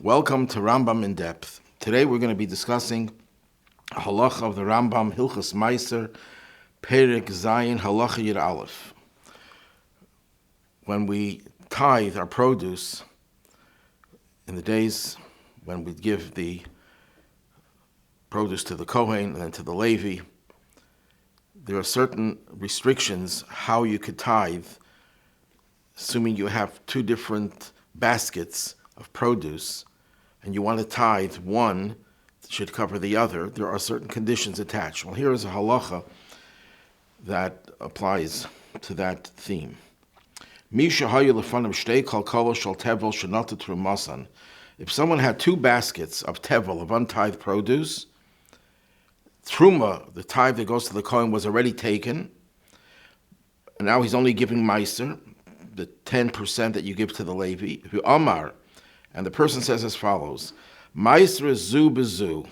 Welcome to Rambam in Depth. Today we're going to be discussing a halacha of the Rambam, Hilchas Meiser, Perek Zayin, Halacha Yud Aleph. When we tithe our produce, in the days when we give the produce to the Kohen and then to the Levi, there are certain restrictions how you could tithe, assuming you have two different baskets of produce, and you want to tithe one should cover the other. There are certain conditions attached. Well, here is a halacha that applies to that theme. If someone had two baskets of tevel, of untithed produce, truma, the tithe that goes to the Kohen, was already taken, and now he's only giving meiser, the 10% that you give to the Levi. If you amar, and the person says as follows: Meiser zu bezu.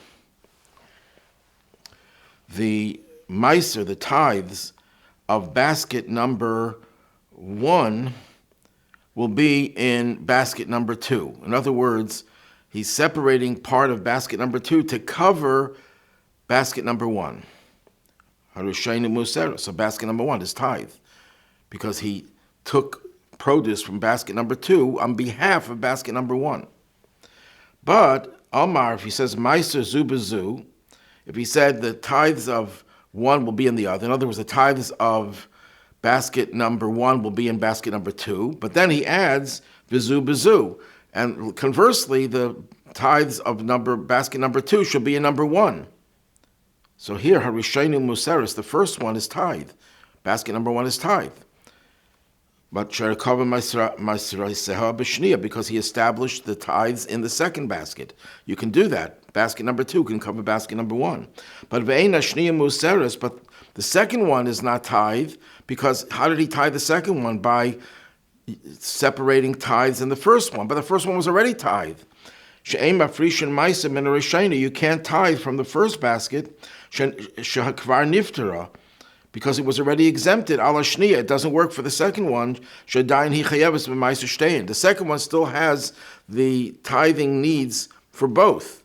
The meiser, the tithes of basket number 1 will be in basket number 2. In other words, he's separating part of basket number 2 to cover basket number 1. So basket number 1 is tithe, because he took produce from basket number 2 on behalf of basket number 1. But Amar, if he says Meiser zu bezu, if he said the tithes of one will be in the other, in other words, the tithes of basket number 1 will be in basket number 2, but then he adds bezu bezu, and conversely, the tithes of basket number 2 should be in number 1. So here, Harishenu Museris, the first one is tithe. Basket number 1 is tithe. But because he established the tithes in the second basket. You can do that. Basket number 2 can cover basket number 1. But the second one is not tithe, because how did he tithe the second one? By separating tithes in the first one. But the first one was already tithe. You can't tithe from the first basket, because it was already exempted, ala shniya. It doesn't work for the second one. The second one still has the tithing needs for both.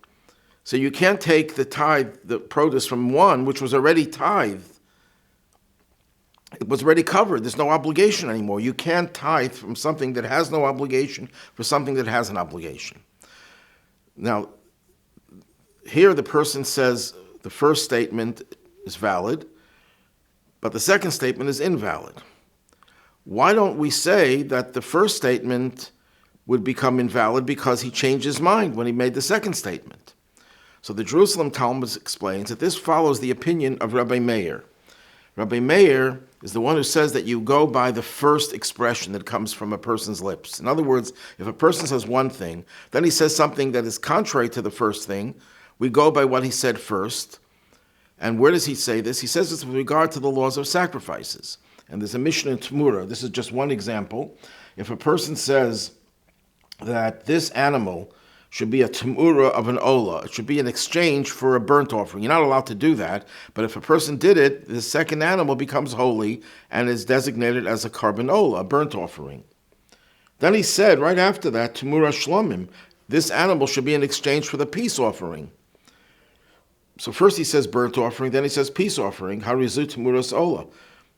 So you can't take the produce from one, which was already tithed. It was already covered. There's no obligation anymore. You can't tithe from something that has no obligation for something that has an obligation. Now, here the person says the first statement is valid, but the second statement is invalid. Why don't we say that the first statement would become invalid because he changed his mind when he made the second statement? So the Jerusalem Talmud explains that this follows the opinion of Rabbi Meir. Rabbi Meir is the one who says that you go by the first expression that comes from a person's lips. In other words, if a person says one thing, then he says something that is contrary to the first thing, we go by what he said first. And where does he say this? He says this with regard to the laws of sacrifices. And there's a Mishnah in Tamura. This is just one example. If a person says that this animal should be a Tamura of an Ola, it should be an exchange for a burnt offering. You're not allowed to do that, but if a person did it, the second animal becomes holy and is designated as a carbon Ola, a burnt offering. Then he said, right after that, Tamura Shlomim, this animal should be in exchange for the peace offering. So first he says burnt offering, then he says peace offering. Harizu Tamuras Ola.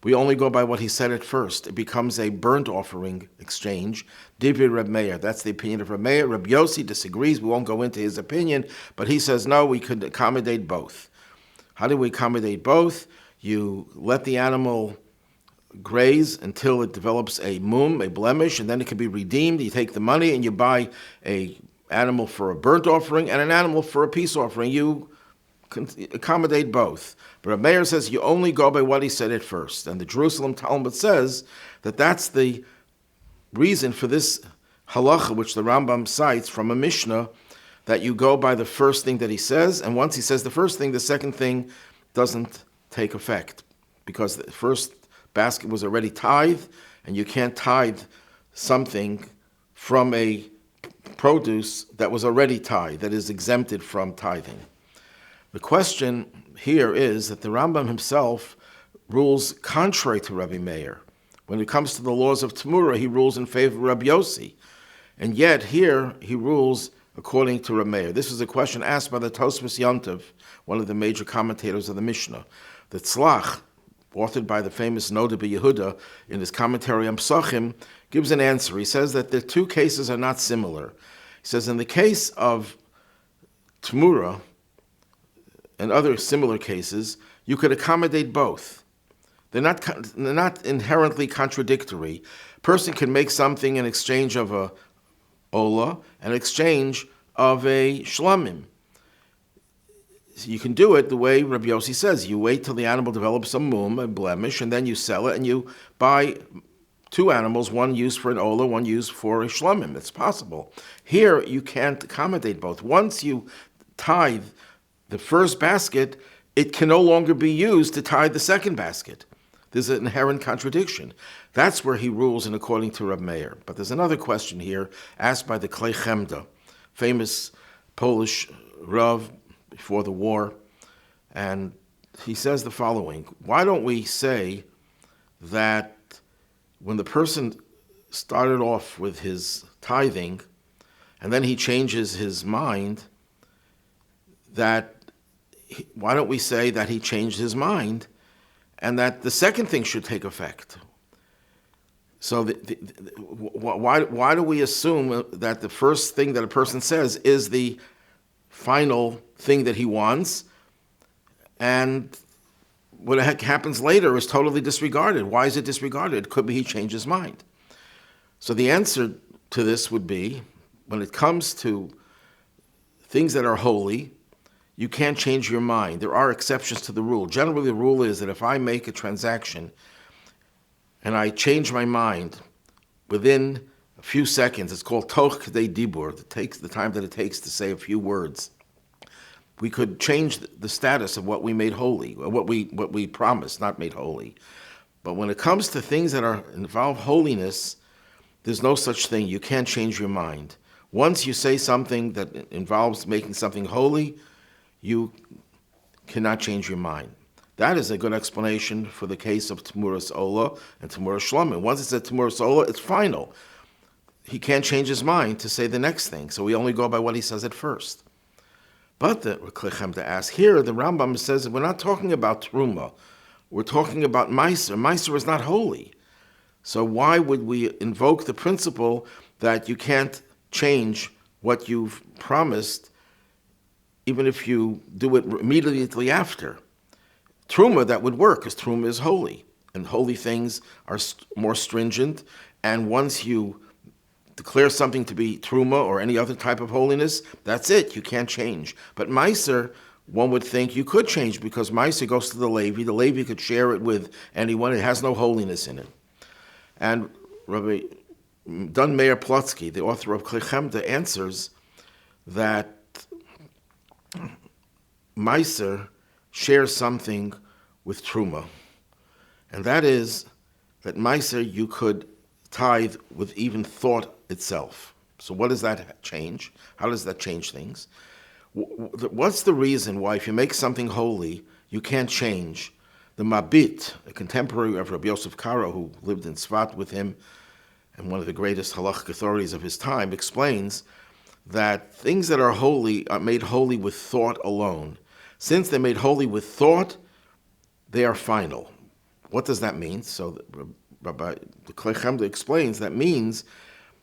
We only go by what he said at first. It becomes a burnt offering exchange. Divir Reb Meir. That's the opinion of Reb Meir. Reb Yossi disagrees. We won't go into his opinion, but he says no, we could accommodate both. How do we accommodate both? You let the animal graze until it develops a mum, a blemish, and then it can be redeemed. You take the money and you buy an animal for a burnt offering and an animal for a peace offering. You accommodate both. But Rabbi Meir says you only go by what he said at first. And the Jerusalem Talmud says that that's the reason for this halacha, which the Rambam cites from a Mishnah, that you go by the first thing that he says, and once he says the first thing, the second thing doesn't take effect, because the first basket was already tithed, and you can't tithe something from a produce that was already tithed, that is exempted from tithing. The question here is that the Rambam himself rules contrary to Rabbi Meir. When it comes to the laws of Tamura, he rules in favor of Rabbi Yossi. And yet here he rules according to Rabbi Meir. This is a question asked by the Tosfos Yontiv, one of the major commentators of the Mishnah. The Tzlach, authored by the famous Noda Yehuda in his commentary on Psachim, gives an answer. He says that the two cases are not similar. He says in the case of Tamura and other similar cases, you could accommodate both. They're not inherently contradictory. A person can make something in exchange of a ola and exchange of a shlamim. So you can do it the way Rabbi Yossi says. You wait till the animal develops a mum, a blemish, and then you sell it, and you buy two animals, one used for an ola, one used for a shlamim. It's possible. Here, you can't accommodate both. Once you tithe the first basket, it can no longer be used to tithe the second basket. There's an inherent contradiction. That's where he rules, and according to Reb Meir. But there's another question here asked by the Klei Chemda, famous Polish Rav before the war, and he says the following: why don't we say that when the person started off with his tithing, and then he changes his mind, why don't we say that he changed his mind, and that the second thing should take effect? So why do we assume that the first thing that a person says is the final thing that he wants, and what happens later is totally disregarded? Why is it disregarded? It could be he changed his mind. So the answer to this would be, when it comes to things that are holy, you can't change your mind. There are exceptions to the rule. Generally, the rule is that if I make a transaction and I change my mind within a few seconds, it's called toch k'dei dibur. It takes the time that it takes to say a few words. We could change the status of what we made holy, or what we promised, not made holy. But when it comes to things that involve holiness, there's no such thing. You can't change your mind. Once you say something that involves making something holy, you cannot change your mind. That is a good explanation for the case of Temuras Ola and Temuras Shlamim. Once it's at Temuras Ola, it's final. He can't change his mind to say the next thing, so we only go by what he says at first. But the Klechemta asks, here the Rambam says we're not talking about Truma. We're talking about Meiser. Meiser is not holy. So why would we invoke the principle that you can't change what you've promised even if you do it immediately after? Truma, that would work, because Truma is holy, and holy things are more stringent, and once you declare something to be Truma or any other type of holiness, that's it, you can't change. But Meiser, one would think you could change, because Meiser goes to the Levi could share it with anyone, it has no holiness in it. And Rabbi Dun Meir Plotsky, the author of Klechemta, answers that Meiser shares something with Truma, and that is that Meiser you could tithe with even thought itself. So what does that change? How does that change things? What's the reason why if you make something holy, you can't change? The Mabit, a contemporary of Rabbi Yosef Karo, who lived in Tzfat with him, and one of the greatest halachic authorities of his time, explains that things that are holy are made holy with thought alone. Since they're made holy with thought, they are final. What does that mean? So Rabbi Klechemda explains that means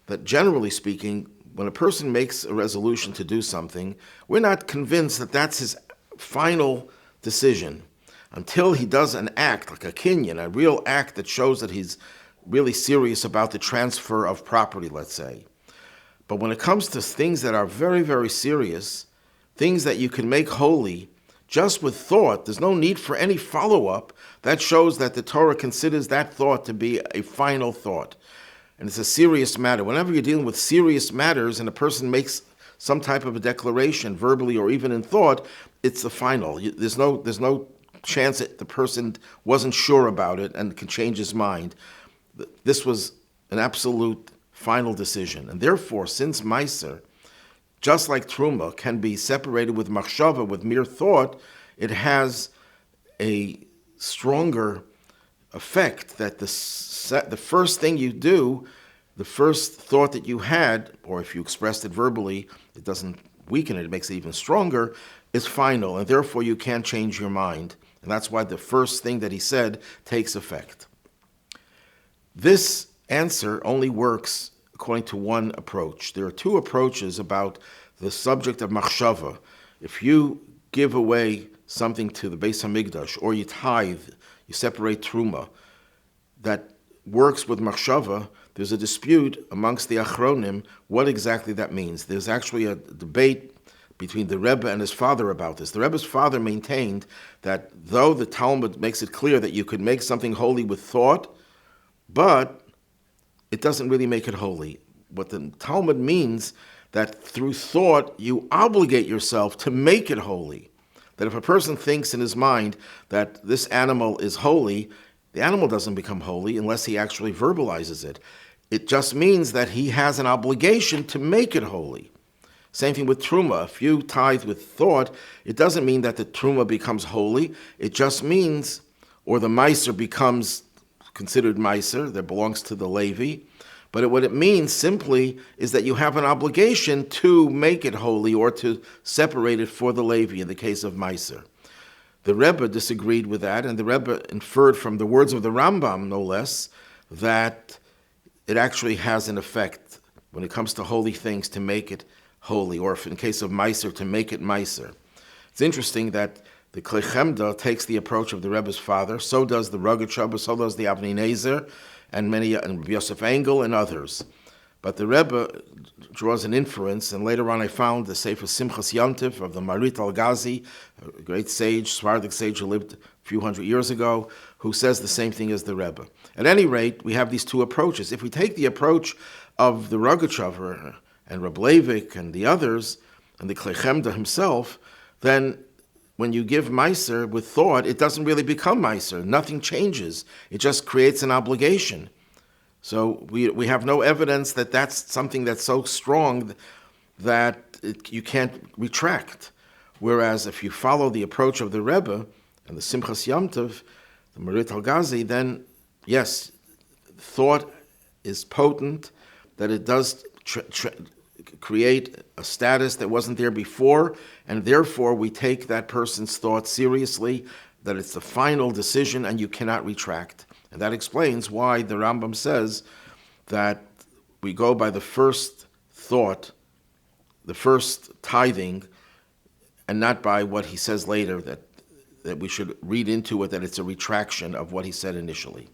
that generally speaking, when a person makes a resolution to do something, we're not convinced that that's his final decision until he does an act, like a kinyan, a real act that shows that he's really serious about the transfer of property, let's say. But when it comes to things that are very, very serious, things that you can make holy just with thought, there's no need for any follow-up. That shows that the Torah considers that thought to be a final thought. And it's a serious matter. Whenever you're dealing with serious matters and a person makes some type of a declaration, verbally or even in thought, it's the final. There's no chance that the person wasn't sure about it and can change his mind. This was an absolute final decision. And therefore, since Meiser, just like Truma, can be separated with machshava, with mere thought, it has a stronger effect that the first thing you do, the first thought that you had, or if you expressed it verbally, it doesn't weaken it, it makes it even stronger, is final, and therefore you can't change your mind. And that's why the first thing that he said takes effect. This answer only works according to one approach. There are two approaches about the subject of machshava. If you give away something to the Beis Hamikdash, or you tithe, you separate truma, that works with machshava, there's a dispute amongst the achronim what exactly that means. There's actually a debate between the Rebbe and his father about this. The Rebbe's father maintained that though the Talmud makes it clear that you could make something holy with thought, but it doesn't really make it holy. What the Talmud means that through thought you obligate yourself to make it holy. That if a person thinks in his mind that this animal is holy, the animal doesn't become holy unless he actually verbalizes it. It just means that he has an obligation to make it holy. Same thing with truma. If you tithe with thought, it doesn't mean that the truma becomes holy. It just means, or the meiser becomes considered meiser, that belongs to the Levi. But what it means simply is that you have an obligation to make it holy or to separate it for the Levi in the case of meiser. The Rebbe disagreed with that, and the Rebbe inferred from the words of the Rambam, no less, that it actually has an effect when it comes to holy things to make it holy, or if in case of meiser, to make it meiser. It's interesting that the Klei Chemda takes the approach of the Rebbe's father, so does the Rogatchover, so does the Avnei Nezer, and Yosef Engel and others. But the Rebbe draws an inference, and later on I found the Sefer Simchas Yontif of the Marit Al-Ghazi, a great sage, Sephardic sage who lived a few hundred years ago, who says the same thing as the Rebbe. At any rate, we have these two approaches. If we take the approach of the Rogatchover and Reb Leivik and the others, and the Klei Chemda himself, then when you give meiser with thought, it doesn't really become meiser. Nothing changes. It just creates an obligation. So we have no evidence that that's something that's so strong that you can't retract. Whereas if you follow the approach of the Rebbe and the Simchas Yomtov, the Marit Al-Ghazi, then yes, thought is potent, that it does create a status that wasn't there before, and therefore we take that person's thought seriously, that it's the final decision and you cannot retract. And that explains why the Rambam says that we go by the first thought, the first tithing, and not by what he says later, that we should read into it that it's a retraction of what he said initially.